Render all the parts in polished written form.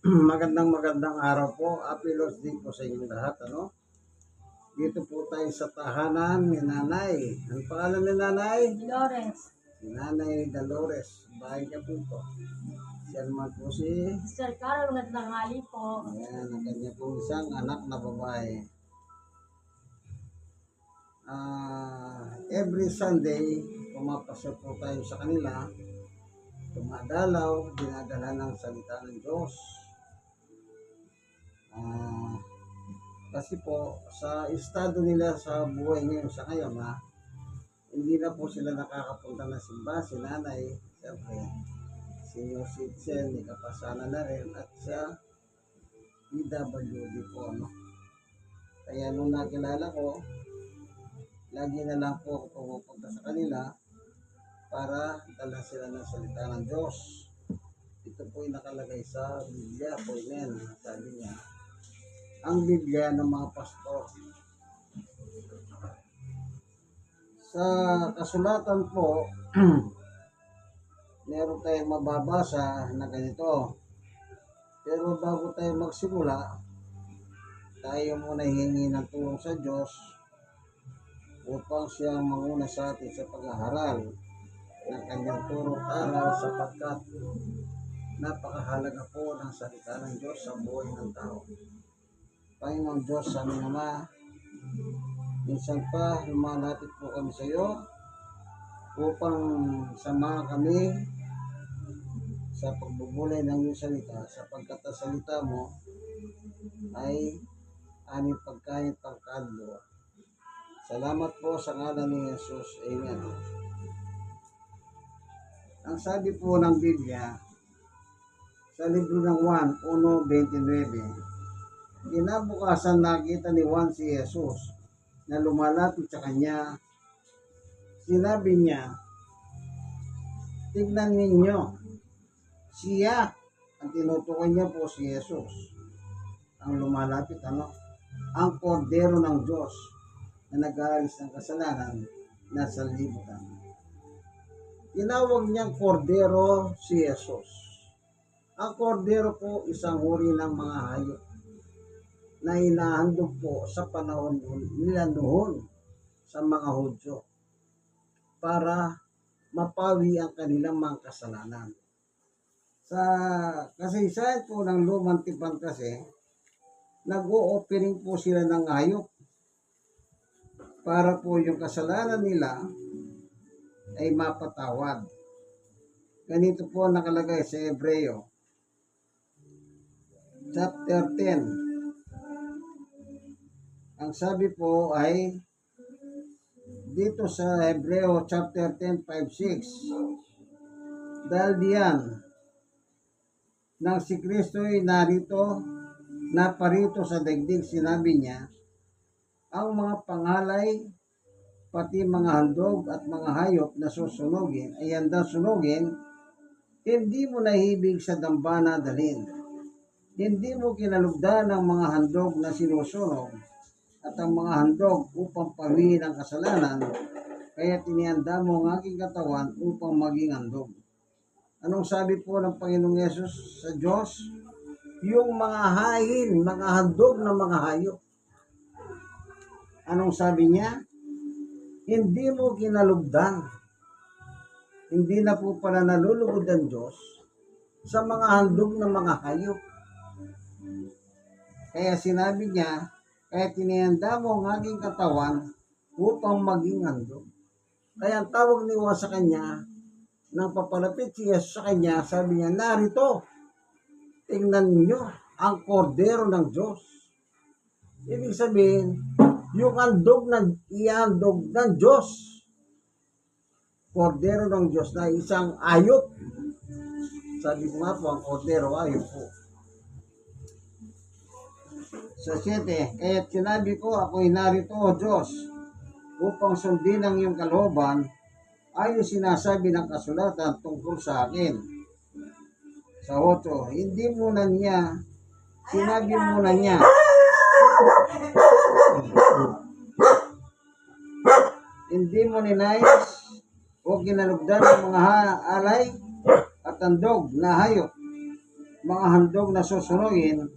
Magandang araw po. Happy Lord's Day po sa inyong lahat. Dito po tayo sa tahanan ni Nanay. Ang pangalan ni Nanay? Lawrence. Si Nanay Dolores. Bahay niya po ito. Siya naman po si... Sir Carol, magandang hali po. Ayan, ang kanya po isang anak na babae. Every Sunday, pumapasok po tayo sa kanila. Tumadalaw, dinadala ng salita ng Diyos. Kasi po sa estado nila sa buhay ngayon sa ngayon hindi na po sila nakakapunta ng simbahan. Si Nanay, siyempre senior citizen, may kapasana na rin, at siya PWD po, kaya nung nakilala ko, lagi na lang po ako pumupunta sa kanila para dala sila ng salita ng Diyos. Ito po yung nakalagay sa Biblia po. Amen, sabi niya, ang Biblia ng mga pastor. Sa kasulatan po, meron tayong mababasa na ganito. Pero bago tayo magsimula, tayo muna hihingi ng tulong sa Diyos upang siyang manguna sa atin sa pag-aaral ng kanyang turong aral, sapagkat napakahalaga po ng salita ng Diyos sa buhay ng tao. Panginoon Diyos, aming Ama, minsan pa lumalapit po kami sa iyo upang samahan kami sa pagbubulay ng iyong salita, sapagkat ang salita mo ay aming pagkain pangkaluluwa. Salamat po sa ngalan ni Jesus. Amen. Ang sabi po ng Biblia sa libro ng Juan 1:29, kinabukasan nakita ni Juan si Jesus na lumalapit sa kanya. Sinabi niya, tignan ninyo, siya. Ang tinutukoy niya po si Jesus, ang lumalapit, ang kordero ng Diyos na nag-aalis ng kasalanan na sa libutan. Tinawag niyang kordero si Jesus. Ang kordero po isang uri ng mga hayop na inahandog po sa panahon nila noon sa mga Hudyo para mapawi ang kanilang mga kasalanan. Sa kasaysayan po ng Lumang Tipan kasi, nag-o-offering po sila ng hayop para po yung kasalanan nila ay mapatawad. Ganito po nakalagay sa Hebreo chapter 10. Ang sabi po ay dito sa Hebreo chapter 10, 5-6, dahil diyan nang si Kristo ay naparito sa daigdig, sinabi niya, ang mga pangalay, pati mga handog at mga hayop na susunugin ay handa sunugin, hindi mo nahibig sa dambana dalhin. Hindi mo kinalugdan ang mga handog na sinusunog at ang mga handog upang pawiin ang kasalanan, kaya tinihanda mo ang aking katawan upang maging handog. Anong sabi po ng Panginoong Yesus sa Diyos? Yung mga hahin, mga handog na mga hayop. Anong sabi niya? Hindi mo kinalugdan. Hindi na po pala nalulugod ang Diyos sa mga handog na mga hayop. Kaya sinabi niya, kaya tinihanda mo ang aking katawan upang maging handog. Kaya ang tawag ni Juan sa kanya, nang papalapit si Jesus sa kanya, sabi niya, narito, tingnan niyo ang kordero ng Diyos. Ibig sabihin, yung handog ihandog ng Diyos. Kordero ng Diyos na isang ayop. Sabi ko nga po, ang kordero ayop po. Sa 7, kaya sinabi ko, ako'y narito, O Diyos, upang sundin ang iyong kalooban, ayon sinasabi ng kasulatan tungkol sa akin. Sa 8, sinabi muna niya, hindi mo ninais o kinalugdan ng mga alay at handog na hayop mga handog na susunugin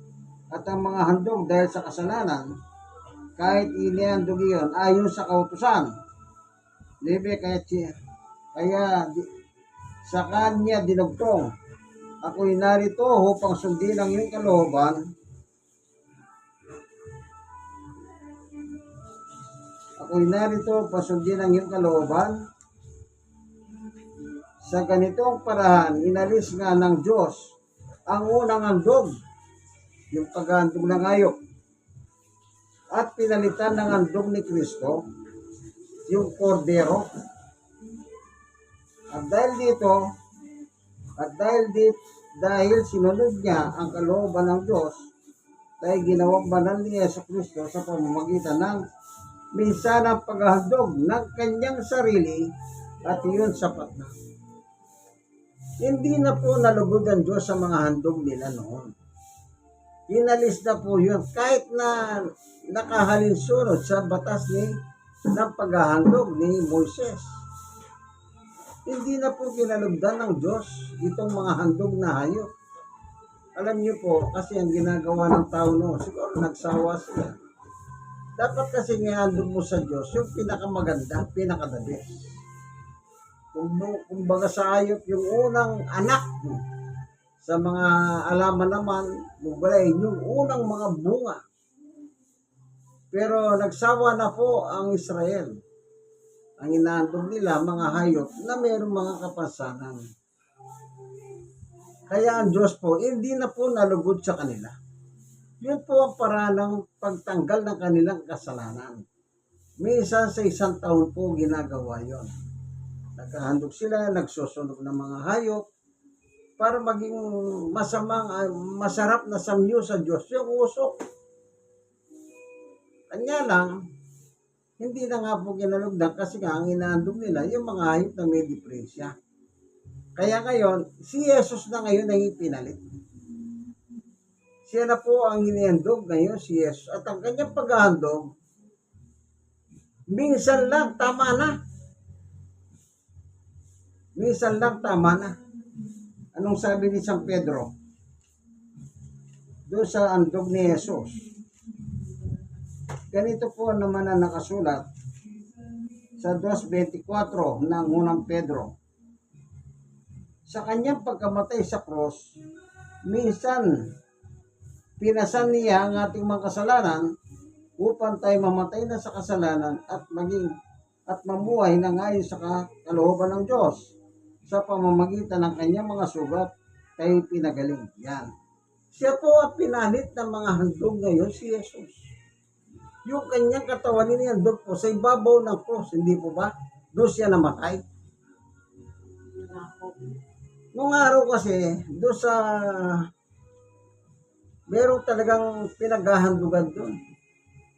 at ang mga handog dahil sa kasalanan, kahit inihandog iyon ayon sa kautusan. Sa kanya dinugtong, ako'y narito upang sundin ang iyong kalooban. Ako'y narito upang sundin ang iyong kalooban. Sa ganitong parahan, inalis nga ng Diyos ang unang handog, yung paghahandog ng hayop, at pinalitan ng handog ni Kristo, yung kordero. Dahil sinunod niya ang kalooban ng Diyos, dahil ginawang banal ni Yesu Kristo sa pamamagitan ng minsanang paghahandog ng kanyang sarili, at iyon sapat na. Hindi na po nalugod ang Diyos sa mga handog nila noon. Inalis na po yun kahit na nakahalinsunod sa batas ng paghahandog ni Moises. Hindi na po kinalugdan ng Diyos itong mga handog na hayop. Alam niyo po, kasi ang ginagawa ng tao noon, siguro nagsawa sila. Dapat kasi ihandog mo sa Diyos yung pinakamaganda, pinaka-the best. Kumbaga sa hayop, yung unang anak, sa mga alaman naman, mugalain yung unang mga bunga. Pero nagsawa na po ang Israel. Ang inahandog nila, mga hayop, na mayroong mga kapansanan. Kaya ang Diyos po, hindi na po nalugod sa kanila. Yun po ang paraan ng pagtanggal ng kanilang kasalanan. Minsan sa isang taon po ginagawa yon. Naghahandog sila, nagsusunog ng mga hayop para maging masarap na samyo sa Diyos yung usok. Kanya lang, hindi na nga po kinalugdan kasi nga ang inahandog nila yung mga hayop na may diferensya. Kaya ngayon, si Jesus na ngayon ang ipinalit. Siya na po ang inihandog ngayon, si Jesus. At ang kanyang paghahandog, minsan lang, tama na. Minsan lang, tama na. Anong sabi ni San Pedro? Doon sa handog ni Jesus. Ganito po naman ang nakasulat sa 2:24 ng unang Pedro. Sa kanyang pagkamatay sa cross, minsan pinasan niya ang ating mga kasalanan upang tayo mamatay na sa kasalanan at mamuhay na ngayon sa kalooban ng Diyos sa pamamagitan ng kanyang mga sugat tayo pinagaling. Yan. Siya po ang pinalit ng mga handog ngayon, si Jesus. Yung kanyang katawan handog po sa ibabaw ng cross, hindi po ba? Doon siya namatay. Nung araw kasi, doon sa meron talagang pinaghahandugan doon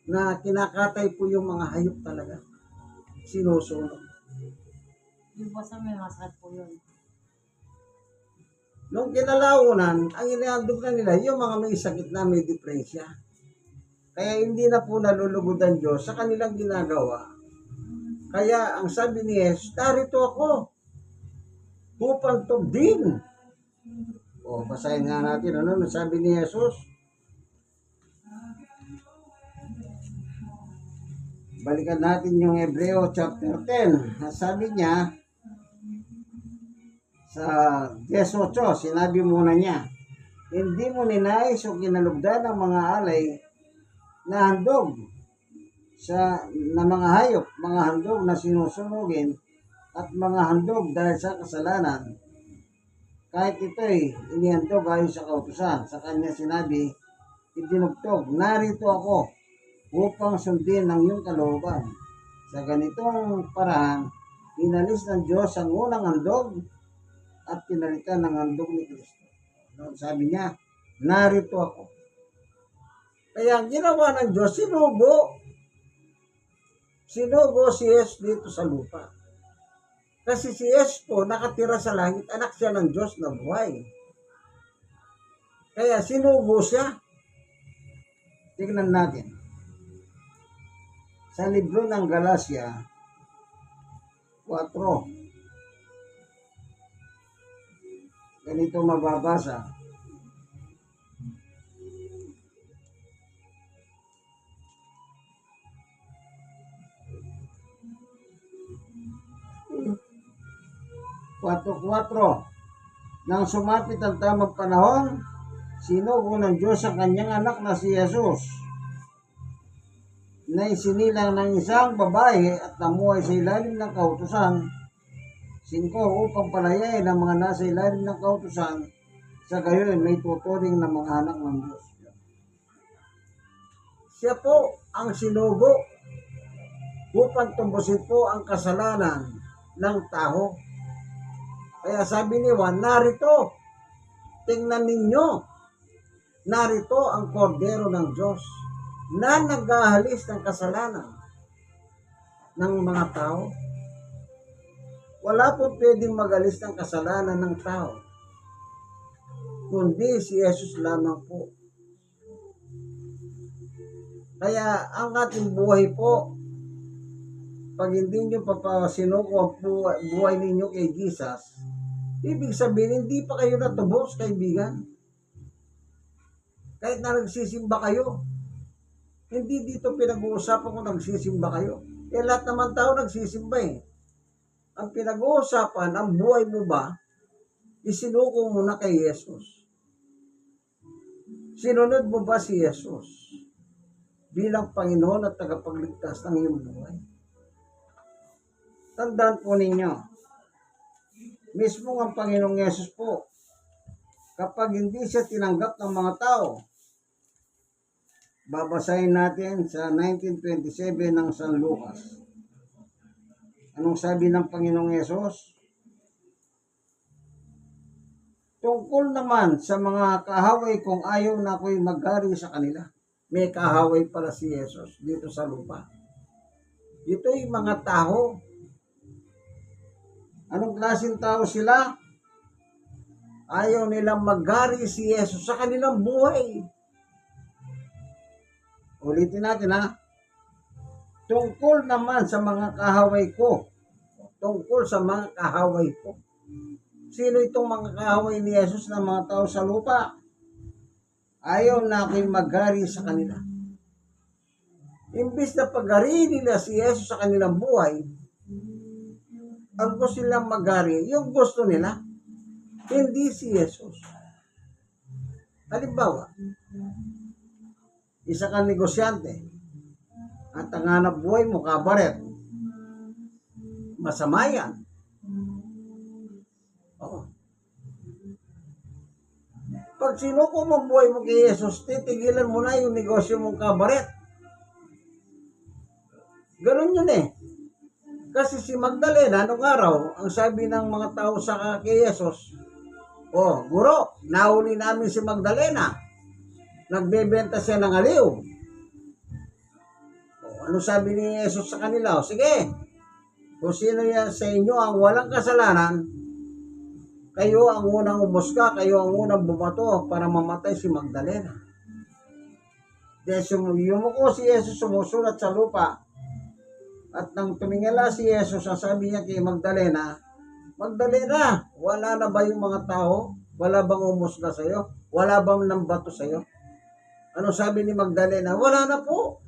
na kinakatay po yung mga hayop talaga. Sinusunod. Yung basta may masakit po yun. Nung kinalaunan, ang inihandog na nila, yung mga may sakit na may diferensya. Kaya hindi na po nalulugod ang Diyos sa kanilang ginagawa. Kaya ang sabi ni Jesus, narito ako upang tubdin. O, basahin nga natin ano sabi ni Jesus. Balikan natin yung Hebreo chapter 10. Sabi niya, sa 18, sinabi muna niya, hindi mo ninais o kinalugdan ang mga alay na handog na mga hayop, mga handog na sinusunugin at mga handog dahil sa kasalanan. Kahit ito'y inihandog ayon sa kautusan, sa kanya sinabi, idinugtog, narito ako upang sundin ang iyong kalooban. Sa ganitong parahan, inalis ng Diyos ang unang handog at pinalitan ng handog ni Kristo. Sabi niya, narito ako. Kaya ang ginawa ng Diyos, sinugo si Jesus dito sa lupa. Kasi si Jesus po nakatira sa langit, anak siya ng Diyos na buhay. Kaya sinugo siya. Tingnan natin. Sa libro ng Galatia 4, ganito mababasa. 4:4. Nang sumapit ang tamang panahon, sinugo ng Diyos ang kanyang anak na si Jesus, na isinilang ng isang babae at namuhay sa ilalim ng kautusan. 5. Upang palayain ang mga nasa ilalim ng kautusan, sa gayon may tuturing na mga anak ng Diyos. Siya po ang sinugo upang tumbusin po ang kasalanan ng tao. Kaya sabi ni Juan, narito, tingnan ninyo, narito ang kordero ng Diyos na naghahalis ng kasalanan ng mga tao. Wala po pwedeng magalis ng kasalanan ng tao, kundi si Jesus lamang po. Kaya ang ating buhay po, pag hindi nyo papasinuko ang buhay ninyo kay Jesus, ibig sabihin, hindi pa kayo natubos, kaibigan. Kahit na nagsisimba kayo, hindi dito pinag-uusapan kung nagsisimba kayo. Lahat naman tao nagsisimba eh. Ang pinag-uusapan, ang buhay mo ba, isinuko mo na kay Jesus. Sinunod mo ba si Jesus bilang Panginoon at tagapagligtas ng iyong buhay? Tandaan po ninyo, mismo ang Panginoong Yesus po, kapag hindi siya tinanggap ng mga tao, babasahin natin sa 19:27 ng San Lucas. Anong sabi ng Panginoong Yesus? Tungkol naman sa mga kahaway kung ayaw na ako'y maghari sa kanila. May kahaway pala si Jesus dito sa lupa. Ito'y mga tao. Anong klaseng tao sila? Ayaw nilang maghari si Jesus sa kanilang buhay. Ulitin natin ha. Tungkol naman sa mga kahaway ko. Tungkol sa mga kahaway ko. Sino itong mga kahaway ni Jesus na mga tao sa lupa? Ayaw na ako'y maghari sa kanila. Imbis na paghariin nila si Jesus sa kanilang buhay, ang gusto nilang maghari, yung gusto nila, hindi si Jesus. Halimbawa, isa kang negosyante, at ang hanap buhay mo, kabaret, masama yan. Oo. Pag sinuko mo buhay mo kay Jesus, titigilan mo na yung negosyo mong kabaret. Ganun yun eh. Kasi si Magdalena, nung araw, ang sabi ng mga tao sa kay Jesus, oh, guro, nahuli namin si Magdalena. Nagbebenta siya ng aliw. Oh, ano sabi ni Jesus sa kanila? Oh, sige, kung sino yan sa inyo ang walang kasalanan, kayo ang unang umusga, kayo ang unang bumato para mamatay si Magdalena. Dahil yumuko si Jesus, sumusulat sa lupa. At nang tumingala si Jesus, ang sabi niya kay Magdalena, Magdalena, wala na ba yung mga tao? Wala bang umusga sa'yo? Wala bang nambato sa'yo? Anong sabi ni Magdalena? Wala na po.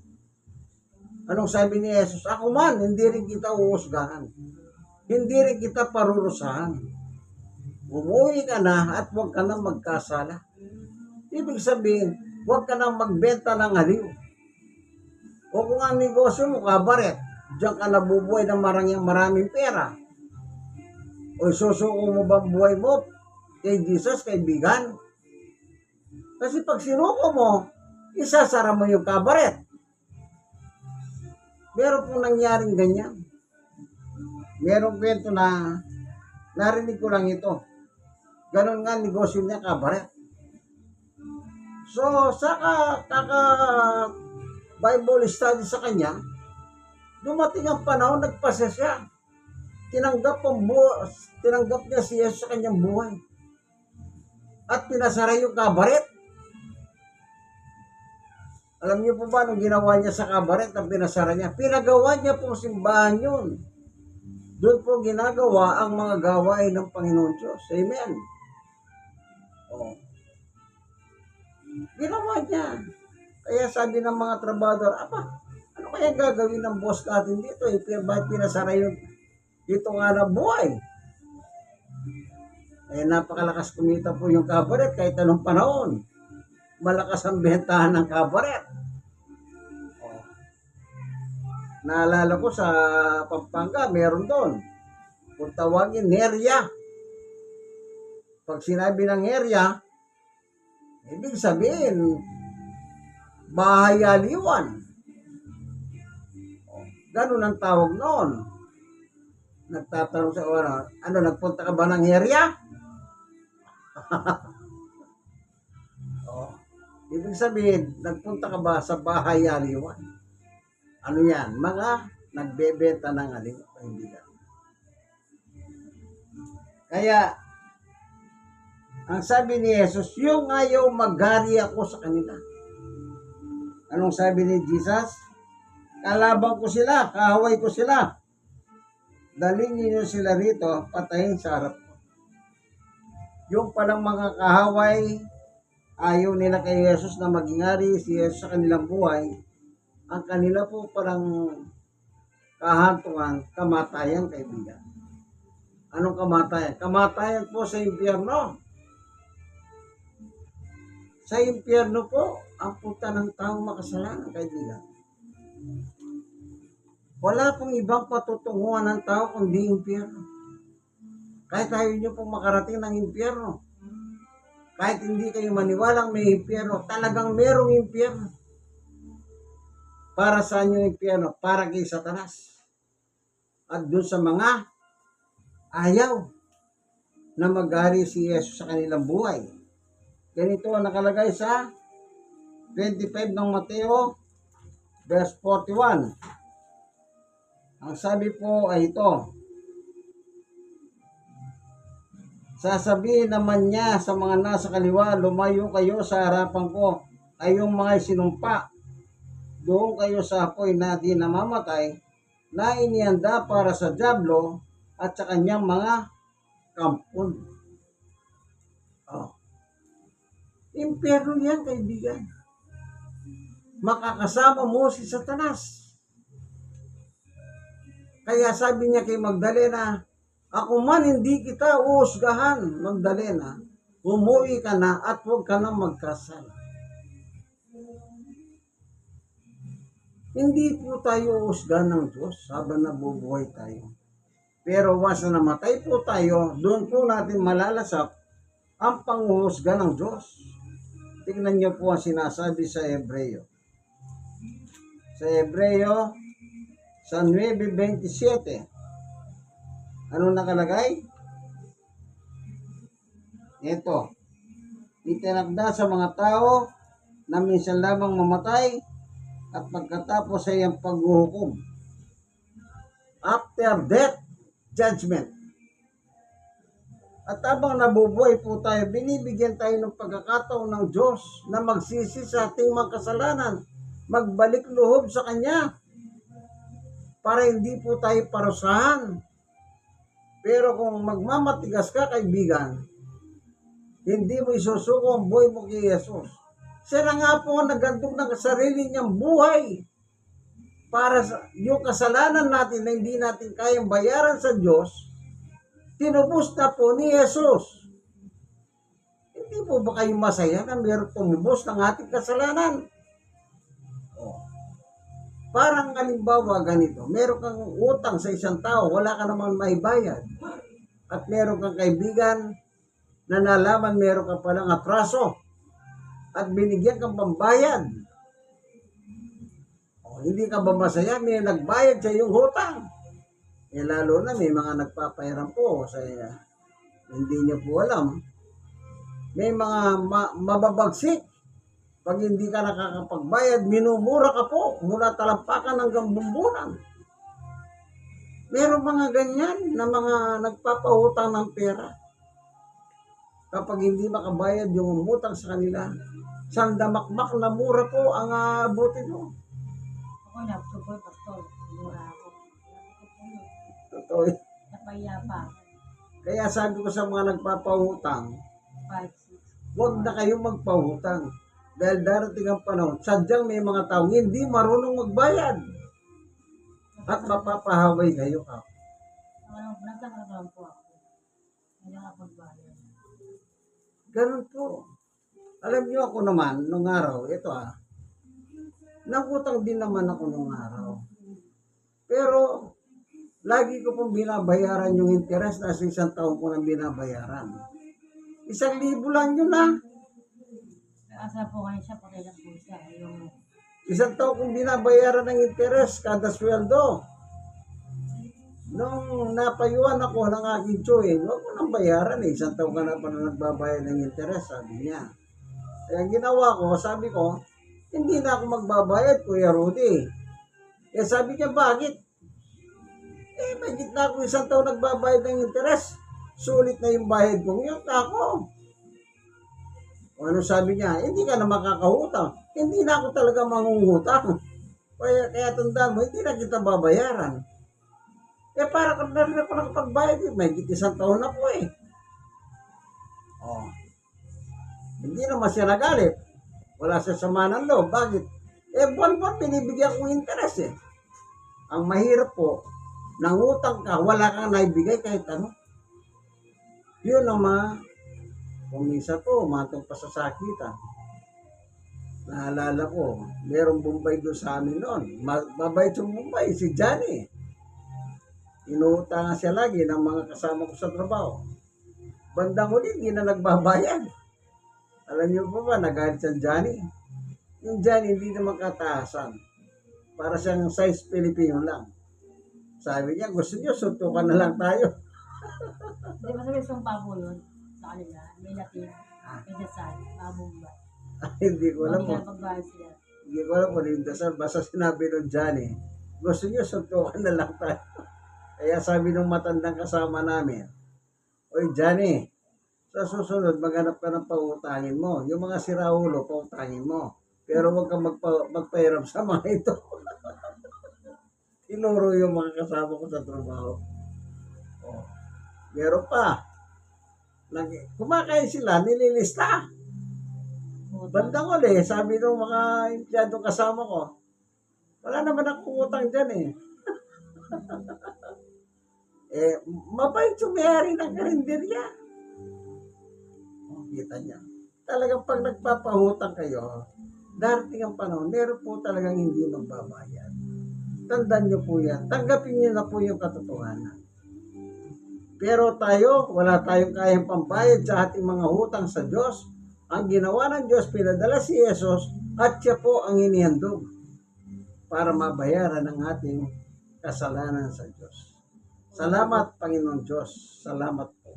Anong sabi ni Jesus? Ako man, hindi rin kita uusgahan. Hindi rin kita parurusahan. Umuwi ka na at huwag ka nang magkasala. Ibig sabihin, huwag ka nang magbenta ng aliw. O kung ang negosyo mo, kabaret, diyan ka nabubuhay ng maraming pera. O susuko mo ba buhay mo kay Jesus, kaibigan? Kasi pag sinuko mo, isasara mo yung kabaret. Meron pong nangyaring ganyan. Merong kwento na narinig ko lang ito. Ganon nga negosyo niya, kabaret. So, sa Bible study sa kanya, dumating ang panahon, nagpasa siya. Tinanggap niya si Jesus sa kanyang buhay. At pinasara yung kabaret. Alam niyo po ba anong ginawa niya sa kabaret na pinasara niya? Pinagawa niya pong simbahan yun. Doon po ginagawa ang mga gawain ng Panginoon Diyos. Amen. Oh. Ginawa niya. Kaya sabi ng mga trabador, ano kaya gagawin ng boss natin dito? Bakit pinasara yung dito nga na buhay? Eh, napakalakas kumita po yung kabaret kahit anong panahon. Malakas ang bentahan ng kabaret. Oh. Naalala ko sa Pampanga, meron doon. Kung tawagin, herya. Pag sinabi ng herya, ibig sabihin, bahay aliwan. Oh. Ganun ang tawag noon. Nagtatanong sa ano, nagpunta ka ba ng herya? Oh. Ibig sabihin, nagpunta ka ba sa bahay aliwan? Ano yan? Mga nagbebenta ng aliwan, kaibigan. Kaya, ang sabi ni Jesus, yung ayaw maghari ako sa kanila. Anong sabi ni Jesus? Kalaban ko sila, kahaway ko sila. Dalhin niyo sila rito, patayin sa harap ko. Yung palang mga kahaway, ayaw nila kay Jesus na maging hari si Jesus sa kanilang buhay. Ang kanila po parang kahantungan, kamatayan, kaibigan. Anong kamatayan? Kamatayan po sa impyerno. Sa impyerno po, ang punta ng taong makasalanan, kaibigan. Wala pong ibang patutunguhan ng tao kundi impyerno. Kahit ayaw nyo pong makarating ng impyerno. Kahit hindi kayo maniwalang may impyerno, talagang merong impyerno. Para saan yung impyerno? Para kay Satanas. At doon sa mga ayaw na maghari si Jesus sa kanilang buhay. Ganito ang nakalagay sa 25 ng Mateo, verse 41. Ang sabi po ay ito, sasabihin naman niya sa mga nasa kaliwa, lumayo kayo sa harapan ko, kayong mga sinumpa. Doon kayo sa apoy na di namamatay, na inihanda para sa dyablo at sa kanyang mga kampon. Oh. Impyerno yan, kaibigan. Makakasama mo si Satanas. Kaya sabi niya kay Magdalena, ako man hindi kita uusgahan, Magdalena. Umuwi ka na at huwag ka na magkasala. Hindi po tayo uusgahan ng Diyos habang nabubuhay tayo. Pero once na namatay po tayo, doon po natin malalasap ang panghuhusga ng Diyos. Tingnan niyo po ang sinasabi sa Hebreo. Sa Hebreo, sa 9:27. Ano nakalagay? Ito. Itinakda sa mga tao na minsan lamang mamatay at pagkatapos ay ang paghuhukom. After death, judgment. At habang nabubuhay po tayo, binibigyan tayo ng pagkakataon ng Diyos na magsisi sa ating mga kasalanan, magbalik loob sa Kanya, para hindi po tayo parusahan. Pero kung magmamatigas ka, kaibigan, hindi mo isusuko ang buhay mo kay Jesus. Siya na nga po ang nagandog ng sarili niyang buhay para sa yung kasalanan natin na hindi natin kayang bayaran sa Diyos. Tinubos na po ni Jesus. Hindi po ba kayo masaya na mayroong tumubos ng ating kasalanan? Oh. Parang halimbawa ganito, meron kang utang sa isang tao, wala ka naman maibayad. At meron kang kaibigan na nalaman meron ka palang atraso at binigyan kang pambayad. Oh, hindi ka ba masaya? May nagbayad sa iyong utang. Eh lalo na may mga nagpapahiram po sa hindi niyo po alam. May mga mababagsik. Pag hindi ka nakakapagbayad, minumura ka po mula talampakan hanggang bumbunan. Meron mga ganyan na mga nagpapautang ng pera. Kapag hindi makabayad yung umutang sa kanila, sandamakmak na mura po ang abutin mo. Ako nagsuboy, pastor. Mura ako. Totoo. Napayapa. Kaya sabi ko sa mga nagpapautang, 5, 6. huwag na kayong magpautang. Dahil darating ang panahon, sadyang may mga tao hindi marunong magbayad. At mapapahaway kayo. Nagkakaroon po ako. Hindi ako magbayad. Ganun po. Alam niyo ako naman, nung araw, ito nangutang din naman ako nung araw. Pero, lagi ko pong binabayaran yung interest na isang taon ko nang binabayaran. 1,000 lang yun Asa po kayo siya, patay lang po siya. Yung, Isang taon kong binabayaran ng interest kada sweldo. Nung napayuan ako ng aking tsuhin, huwag mo nang bayaran eh. Isang taon ka na pa na nagbabayad ng interest, sabi niya. Kaya ginawa ko, sabi ko, hindi na ako magbabayad, Kuya Rudy. Eh sabi niya, bakit? Eh, may gitna ako isang taon nagbabayad ng interest. Sulit na yung bayad kong yun, ako. O ano sabi niya, hindi ka na makakahutang. Hindi na ako talaga mangungutang. Kaya tandaan mo, hindi na kita babayaran. Eh, para ka na rin ako nakapagbayad. May isang taon na po eh. Oh. Hindi naman siya nagalit. Wala siya sama ng loob. Bakit? Eh, buwan-buwan binibigyan kong interest eh. Ang mahirap po, nangutang ka, wala kang naibigay kahit ano. Yun ang kung minsan po, umatong pa sa sakitan. Naalala ko, merong Bombay doon sa amin noon. Mabait sa Bombay, si Johnny. Inuutangan siya lagi ng mga kasama ko sa trabaho. Bandang huli, hindi na nagbabayad. Alam niyo po ba, nagalit si Johnny? Yung Johnny, hindi naman kataasan. Para siyang size Pilipino lang. Sabi niya, gusto niyo, suntukan na lang tayo. hindi ba sabi sumpa po yun sa kanila? May latin, may dasal, mabumba. Hindi ko alam po. Hindi ka pagbayad sila. Hindi ko alam po, dasal. Basta sinabi ng Johnny, gusto niyo, suntukan na lang tayo. Kaya sabi ng matandang kasama namin, Oy Johnny, sa susunod maghanap ka ng pautangin mo. Yung mga siraulo, pautangin mo. Pero huwag kang magpahiram sa mga ito. Tinuro yung mga kasama ko sa trabaho. Oh. Meron pa. Kumakain sila, nililista. Bandang uli, sabi ng mga empleyadong kasama ko, wala naman akong utang dyan eh. Eh, mabait yung may-ari ng karinderya. Kita niya. Talagang pag nagpapahutang kayo, darating ang panahon, meron po talagang hindi magbabayad. Tandaan niyo po yan. Tanggapin niyo na po yung katotohanan. Pero tayo, wala tayong kayang pambayad sa ating mga hutang sa Diyos. Ang ginawa ng Diyos, pinadala si Jesus at siya po ang inihandog para mabayaran ang ating kasalanan sa Diyos. Salamat, Panginoon Diyos. Salamat po.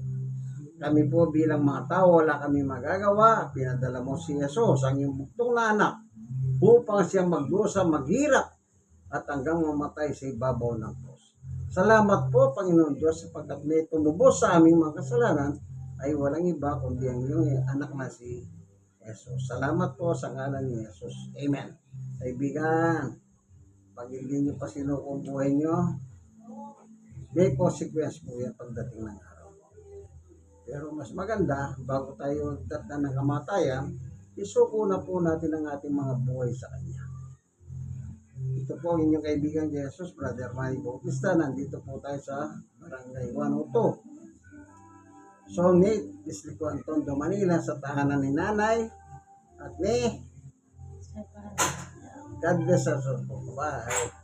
Kami po bilang mga tao, wala kami magagawa. Pinadala mo si Jesus, ang iyong buktong na anak, upang siyang magdusa, maghirap, at hanggang mamatay sa ibabaw ng krus. Salamat po, Panginoon Diyos, sapagkat may tumubos sa aming mga kasalanan, ay walang iba kundi ang iyong anak na si Jesus. Salamat po sa ngalan ni Jesus. Amen. Kaibigan, pag hindi nyo pa sinukong buhay nyo, may consequence po yan pagdating ng araw. Pero mas maganda, bago tayo datnan ng kamatayan, isuko na po natin ang ating mga buhay sa Kanya. Ito po ang inyong kaibigan Jesus, Brother Manny Bautista. Nandito po tayo sa Barangay 102. Zone 8, Distrito Antondo, Manila, sa tahanan ni Nanay at ni God bless us all po. Bye.